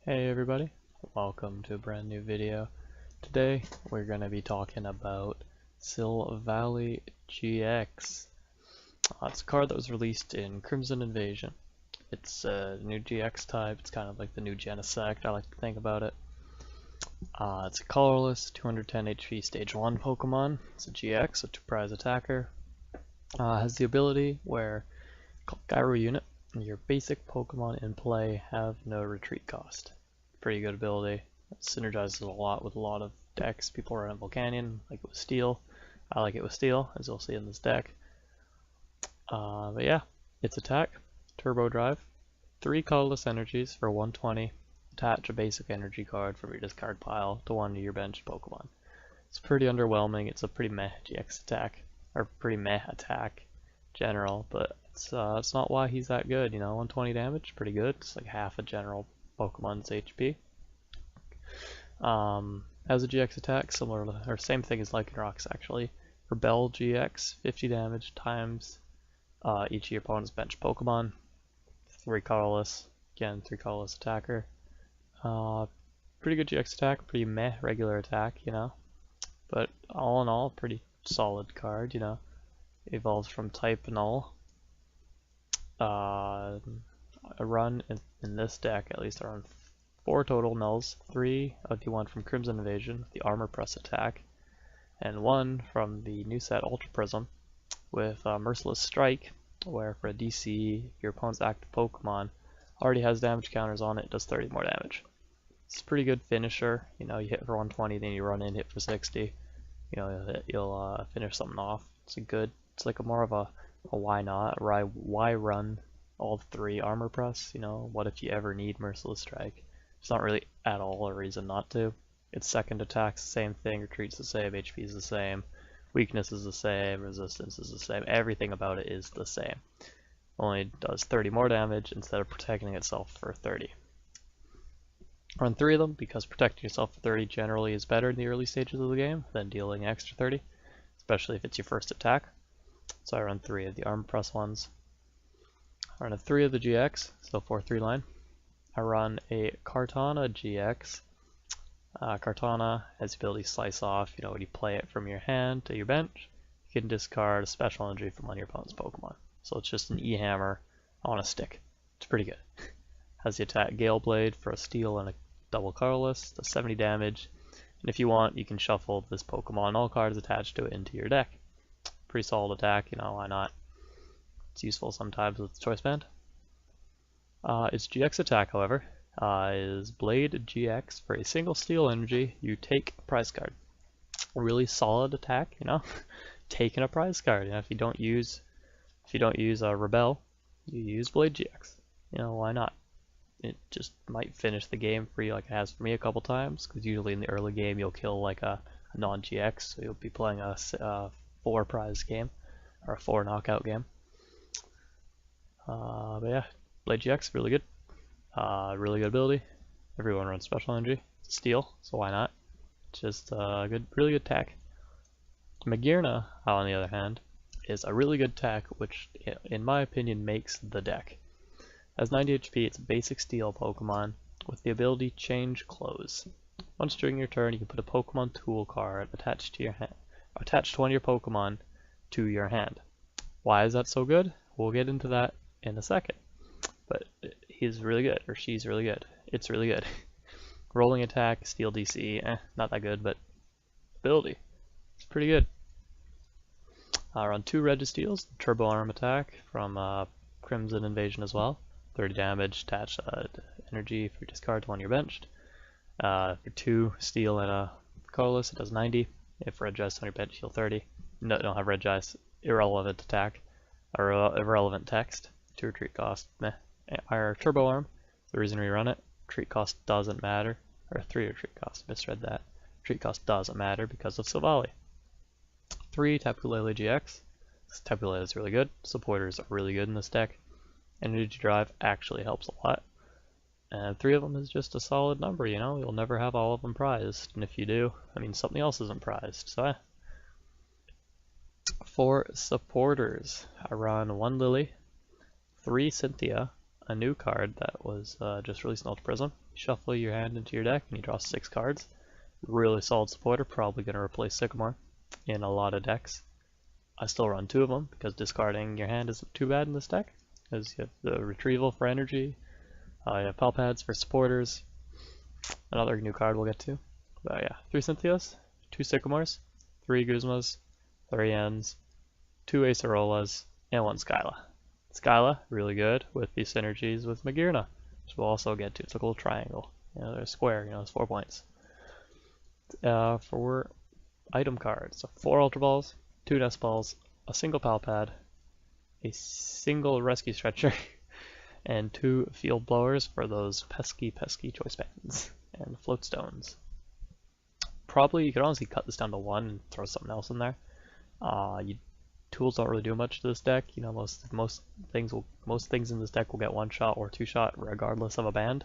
Hey everybody, welcome to a brand new video. Today we're going to be talking about Silvally GX. It's a card that was released in Crimson Invasion. It's a new GX type, it's kind of like the new Genesect, I like to think about it. It's a colorless, 210 HP stage 1 Pokemon. It's a GX, a 2-prize attacker. Has the ability where Gyro Unit, your basic Pokemon in play have no retreat cost. Pretty good ability. It synergizes a lot with a lot of decks. People run it Volcanion, like it with Steel. I like it with Steel, as you'll see in this deck. But yeah, its attack, Turbo Drive, 3 colorless energies for 120. Attach a basic energy card from your discard pile to one of your bench Pokemon. It's pretty underwhelming. It's a pretty meh GX attack, or pretty meh attack general, but it's not why he's that good. You know, 120 damage, pretty good. It's like half a general Pokemon's HP. Has a GX attack similar to, or same thing as Lycanroc actually. Rebel GX, 50 damage times each of your opponent's bench Pokemon. 3 colorless, again 3 colorless attacker. Pretty good GX attack, pretty meh regular attack, you know. But all in all, pretty solid card, you know. Evolves from type Null. A run in this deck, at least around 4 total nulls, 3 of the one from Crimson Invasion, the Armor Press attack, and 1 from the new set Ultra Prism with Merciless Strike, where for a DC, your opponent's active Pokemon already has damage counters on it, it does 30 more damage. It's a pretty good finisher, you know, you hit for 120, then you run in, hit for 60, you know, you'll finish something off. It's like a more of a why not, why run all 3 Armor Press, you know, what if you ever need Merciless Strike? It's not really at all a reason not to. Its second attack's the same thing, retreat's the same, HP is the same, weakness is the same, resistance is the same, everything about it is the same. Only does 30 more damage instead of protecting itself for 30. Run 3 of them because protecting yourself for 30 generally is better in the early stages of the game than dealing extra 30, especially if it's your first attack. So I run 3 of the Armor Press ones. I run 3 of the GX, so 4-3 line. I run a Kartana GX. Kartana has the ability to slice off, you know, when you play it from your hand to your bench, you can discard a special energy from one of your opponent's Pokemon. So it's just an E-Hammer on a stick. It's pretty good. Has the attack Gale Blade for a Steel and a double colorless, does 70 damage, and if you want, you can shuffle this Pokemon and all cards attached to it into your deck. Pretty solid attack, you know, why not? It's useful sometimes with Choice Band. Its GX attack, however, is Blade GX. For a single Steel energy, you take a prize card. A really solid attack, you know, taking a prize card. You know, if you don't use Rebel, you use Blade GX. You know, why not? It just might finish the game for you like it has for me a couple times, because usually in the early game you'll kill like a non-GX, so you'll be playing a 4 prize game, or a 4 knockout game. But yeah, Blade GX, really good. Really good ability. Everyone runs special energy. It's Steel, so why not? Just really good attack. Magearna, on the other hand, is a really good attack, which in my opinion makes the deck. Has 90 HP, it's a basic Steel Pokemon with the ability Change Clothes. Once during your turn, you can put a Pokemon Tool card attached to one of your Pokemon to your hand. Why is that so good? We'll get into that in a second. But he's really good, or she's really good. It's really good. Rolling attack, Steel DC, not that good, but ability, it's pretty good. I run 2 Registeels, Turbo Arm attack from Crimson Invasion as well. 30 damage, attach energy for discard to one you're benched. For 2 Steel and a colorless, it does 90. If Regice on your bench, heal 30. No, don't have Regice. Irrelevant attack, or irrelevant text. 2 retreat cost, meh. Our Turbo Arm, the reason we run it, retreat cost doesn't matter, or 3 retreat cost, misread that. Retreat cost doesn't matter because of Silvally. 3 Tapu Lele GX. Tapu Lele is really good. Supporters are really good in this deck. Energy Drive actually helps a lot. And 3 of them is just a solid number, you know? You'll never have all of them prized. And if you do, I mean, something else isn't prized, so For supporters, I run 1 Lily, 3 Cynthia, a new card that was just released in Ultra Prism. Shuffle your hand into your deck and you draw 6 cards. Really solid supporter, probably going to replace Sycamore in a lot of decks. I still run 2 of them because discarding your hand isn't too bad in this deck, because you have the retrieval for energy, you have Pal Pads for supporters, another new card we'll get to. But yeah, 3 Cynthias, 2 Sycamores, 3 Guzmas, 3 Ens, 2 Acerolas, and 1 Skyla. Skyla, really good with the synergies with Magearna, which we'll also get to. It's like a little triangle. You know, there's a square, you know, it's 4 points. For item cards, so 4 Ultra Balls, 2 Nest Balls, a single Pal Pad, a single Rescue Stretcher, and 2 Field Blowers for those pesky choice bands, and Float Stones. Probably, you could honestly cut this down to 1 and throw something else in there. Tools don't really do much to this deck. You know, most things in this deck will get 1 shot or 2 shot regardless of a band.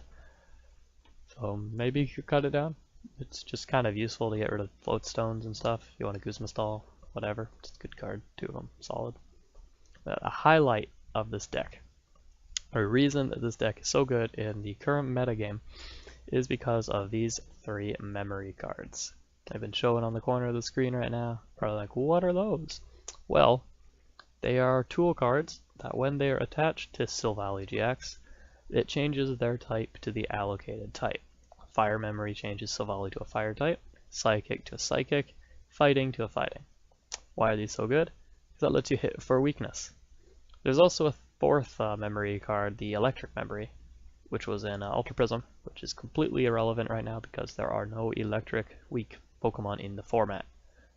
So maybe you could cut it down. It's just kind of useful to get rid of float stones and stuff. If you want a Guzma stall, whatever. Just a good card. 2 of them, solid. A highlight of this deck, a reason that this deck is so good in the current metagame, is because of these 3 memory cards. I've been showing on the corner of the screen right now. Probably like, what are those? Well, they are tool cards that when they are attached to Silvally GX, it changes their type to the allocated type. Fire Memory changes Silvally to a fire type, Psychic to a psychic, Fighting to a fighting. Why are these so good? Because that lets you hit for weakness. There's also a 4th memory card, the Electric Memory, which was in Ultra Prism, which is completely irrelevant right now because there are no electric weak Pokemon in the format.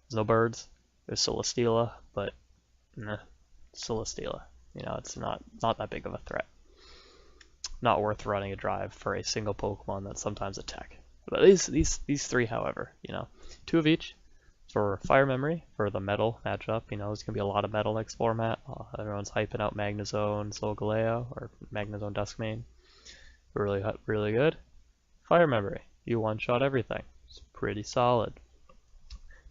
There's no birds, there's Celesteela, but Celesteela. You know, it's not that big of a threat. Not worth running a drive for a single Pokemon that's sometimes a tech. But these 3, however, you know, 2 of each for Fire Memory for the Metal matchup. You know, there's gonna be a lot of Metal next format. Everyone's hyping out Magnezone Solgaleo or Magnezone Duskmane. Really good. Fire Memory, you one-shot everything. It's pretty solid.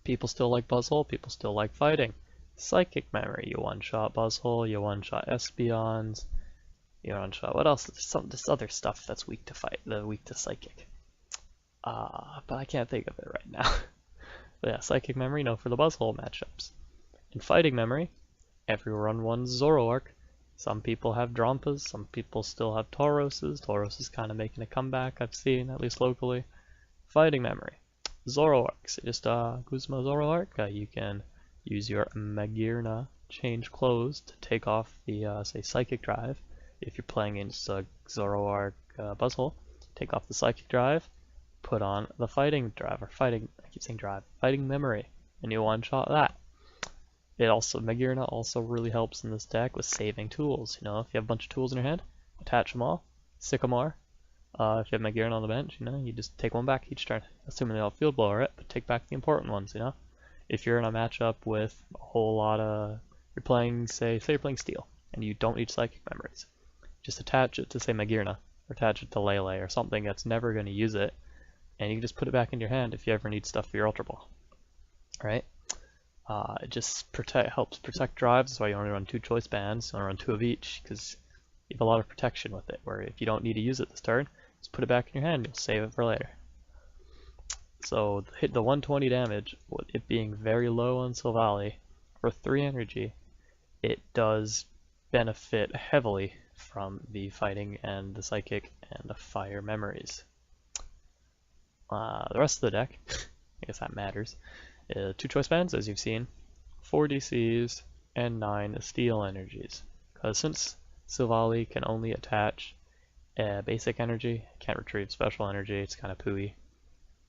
People still like Buzzhole. People still like fighting. Psychic Memory, you one-shot Buzzhole. You one-shot Espeons. You one-shot. What else? There's this other stuff that's weak to fight. Weak to Psychic. But I can't think of it right now. But yeah, Psychic Memory, no, for the Buzzhole matchups. In Fighting Memory, everyone runs Zoroark. Some people have Drampas, some people still have Tauroses. Tauros is kind of making a comeback, I've seen, at least locally. Fighting Memory, Zoroark. So just Guzma Zoroark, you can use your Magearna change clothes to take off the, say, Psychic Drive. If you're playing against Zoroark Buzzhole, take off the Psychic Drive, put on the Fighting Drive, or Fighting, I keep saying Drive, Fighting Memory, and you one-shot that. Magearna also really helps in this deck with saving tools. You know, if you have a bunch of tools in your hand, attach them all. Sycamore. If you have Magearna on the bench, you know, you just take 1 back each turn. Assuming they all Field Blower it, but take back the important ones, you know. If you're in a matchup with a whole lot of, you're playing, say you're playing Steel, and you don't need Psychic Memories, just attach it to, say, Magearna, or attach it to Lele, or something that's never going to use it, and you can just put it back in your hand if you ever need stuff for your Ultra Ball. Alright? It just helps protect drives. That's why you only run 2 choice bands. You only run 2 of each because you have a lot of protection with it. Where if you don't need to use it this turn, just put it back in your hand. You'll save it for later. So hit the 120 damage, with it being very low on Silvally, for 3 energy, it does benefit heavily from the fighting and the psychic and the fire memories. The rest of the deck, I guess that matters. 2 choice bands, as you've seen, 4 DCs, and 9 steel energies. Because since Silvally can only attach basic energy, can't retrieve special energy, it's kind of pooey.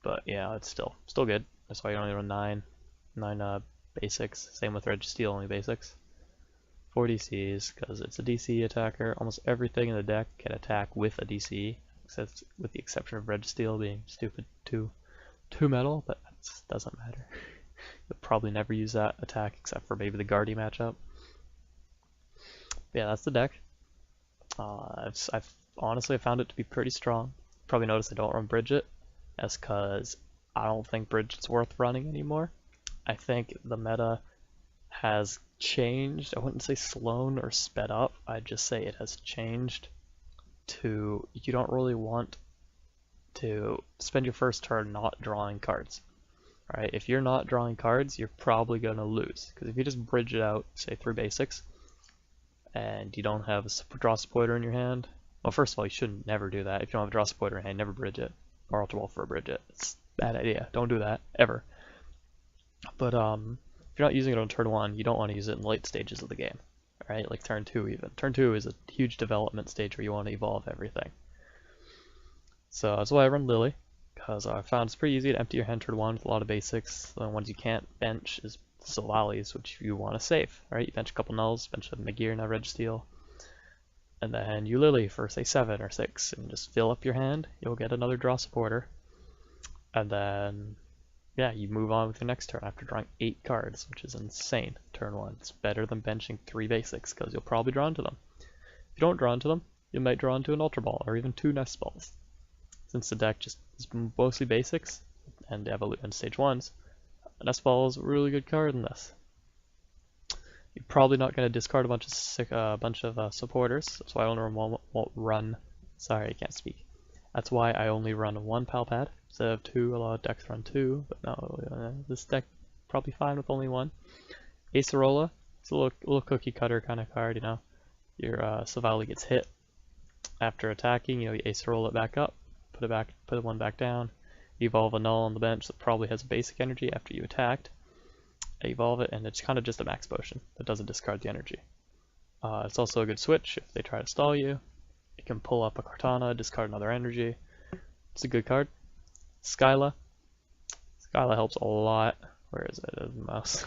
But yeah, it's still good. That's why you only run 9 basics. Same with Registeel, only basics. 4 DCs, because it's a DC attacker. Almost everything in the deck can attack with a DC, except with the exception of Registeel being stupid 2 metal, but that doesn't matter. You'll probably never use that attack except for maybe the Guardy matchup. But yeah, that's the deck. I've honestly found it to be pretty strong. Probably noticed I don't run Bridget. That's because I don't think Bridget's worth running anymore. I think the meta has changed. I wouldn't say slown or sped up. I'd just say it has changed you don't really want to spend your first turn not drawing cards. Right? If you're not drawing cards, you're probably going to lose. Because if you just bridge it out, say 3 basics, and you don't have a draw supporter in your hand, well, first of all, you shouldn't never do that. If you don't have a draw supporter in your hand, never bridge it. Or Ultra Ball for a bridge it. It's a bad idea. Don't do that, ever. But if you're not using it on turn 1, you don't want to use it in late stages of the game. Right? Like turn 2 even. Turn 2 is a huge development stage where you want to evolve everything. So that's why I run Lily. Because I found it's pretty easy to empty your hand turn 1 with a lot of basics. The ones you can't bench is Silvally's, which you want to save. Right? You bench a couple nulls, bench a Magir and a Registeel, and then you Lily for say 7 or 6, and just fill up your hand. You'll get another draw supporter, and then yeah, you move on with your next turn after drawing 8 cards, which is insane. Turn 1. It's better than benching 3 basics because you'll probably draw into them. If you don't draw into them, you might draw into an Ultra Ball or even 2 Nest Balls. Since the deck just is mostly basics and and stage 1s, a Nest Ball is a really good card in this. You're probably not going to discard a bunch of supporters. That's why I only won't run. Sorry, I can't speak. That's why I only run 1 Pal Pad instead of 2. A lot of decks run 2, but no, this deck probably fine with only 1. Acerola, it's a little cookie cutter kind of card, you know. Your Silvally gets hit after attacking, you Acerola it back up. Put one back down, evolve a null on the bench that probably has basic energy after you attacked, evolve it, and it's kind of just a max potion that doesn't discard the energy. It's also a good switch if they try to stall you. You can pull up a Cortana, discard another energy. It's a good card. Skyla. Skyla helps a lot. Where is it? There's the mouse.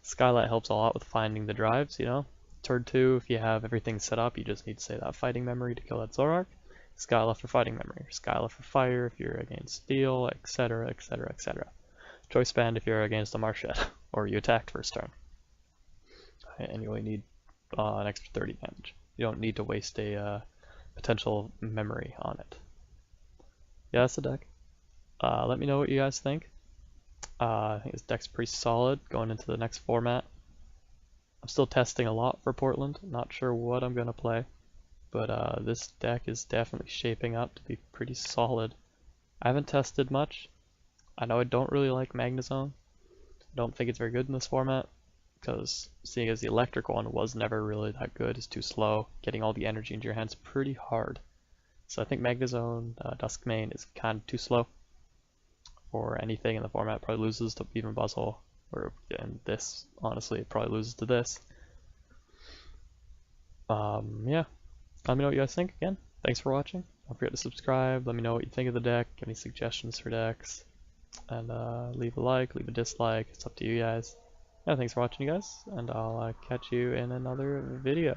Skyla helps a lot with finding the drives, you know. Turn 2, if you have everything set up, you just need to say that fighting memory to kill that Zoroark. Skyla for fighting memory, Skyla for fire if you're against steel, etc, etc, etc. Choice band if you're against a Marshette, or you attacked first turn. And you only need an extra 30 damage. You don't need to waste a potential memory on it. Yeah, that's the deck. Let me know what you guys think. I think this deck's pretty solid going into the next format. I'm still testing a lot for Portland, not sure what I'm going to play. But this deck is definitely shaping up to be pretty solid. I haven't tested much. I know I don't really like Magnezone. I don't think it's very good in this format, because seeing as the electric one was never really that good, it's too slow. Getting all the energy into your hands pretty hard. So I think Magnezone Duskmane is kind of too slow for anything in the format. Probably loses to even Buzzhole, and this, honestly, it probably loses to this. Yeah. Let me know what you guys think again. Thanks for watching. Don't forget to subscribe. Let me know what you think of the deck. Any suggestions for decks. And leave a like, leave a dislike. It's up to you guys. Yeah, thanks for watching, you guys. And I'll catch you in another video.